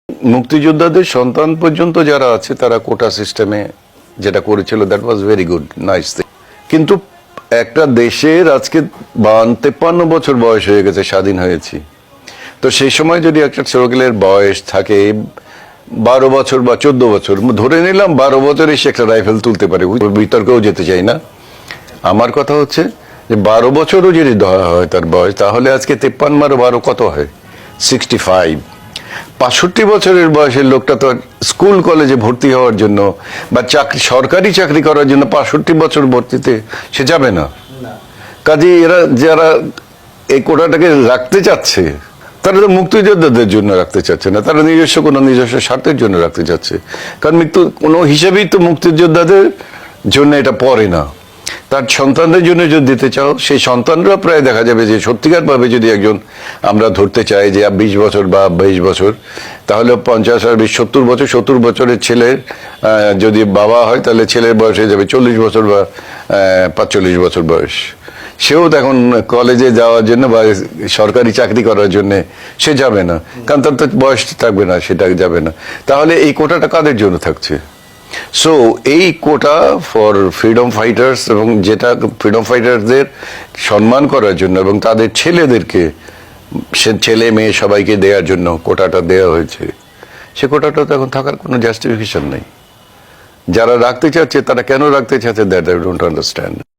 মুক্তিযোদ্ধাদের সন্তান পর্যন্ত যারা আছে তারা কোটা সিস্টেমে যেটা করেছিল, that was very good, nice. কিন্তু একটা দেশের আজকে 52-53 বছর বয়স হয়ে গেছে, স্বাধীন হয়েছি, তো সেই সময় যদি একটা ছেলের বয়স থাকে 12 বছর বা 14 বছর, ধরে নিলাম 12 বছরে সে একটা রাইফেল তুলতে পারে, বিতর্কেও যেতে চাই না। আমার কথা হচ্ছে যে 12 বছরও যদি ধরা হয় তার বয়স, তাহলে আজকে 53 আর 12 কত হয়? 65। 65 বছরের বয়সের লোকটা তো স্কুল কলেজে ভর্তি হওয়ার জন্য বা সরকারি চাকরি করার জন্য 65 বছর ভর্তিতে সে যাবে না। কাজে এরা যারা এই কোটাটাকে রাখতে চাচ্ছে, তারা তো মুক্তিযোদ্ধাদের জন্য রাখতে চাচ্ছে না, তারা নিজস্ব স্বার্থের জন্য রাখতে চাচ্ছে। কারণ মৃত্যু কোনো হিসেবেই তো মুক্তিযোদ্ধাদের জন্য এটা পড়ে না। তার সন্তানদের জন্য যদি দিতে চাও, সেই সন্তানরা প্রায় দেখা যাবে যে সত্যিকার ভাবে যদি একজন আমরা ধরতে চাই যে 20 বছর বা 22 বছর, তাহলে 50 আর 20 70 বছর, 70 বছরের ছেলের যদি বাবা হয়, তাহলে ছেলের বয়স হয়ে যাবে 40 বছর বা 45 বছর বয়স। সেও এখন কলেজে যাওয়ার জন্য বা সরকারি চাকরি করার জন্য সে যাবে না, কারণ তার তো বয়স থাকবে না, সেটা যাবে না। তাহলে এই কোটাটা কাদের জন্য থাকছে? সো এই কোটা ফর ফ্রিডম ফাইটার্স, এবং যেটা ফ্রিডম ফাইটারদের সম্মান করার জন্য এবং তাদের ছেলেদেরকে, সে ছেলে মেয়ে সবাইকে দেওয়ার জন্য কোটাটা দেওয়া হয়েছে। সে কোটাটা তো এখন থাকার কোনো জাস্টিফিকেশন নেই। যারা রাখতে চাচ্ছে তারা কেন রাখতে চাচ্ছে, দ্যাট আই ডোন্ট আন্ডারস্ট্যান্ড।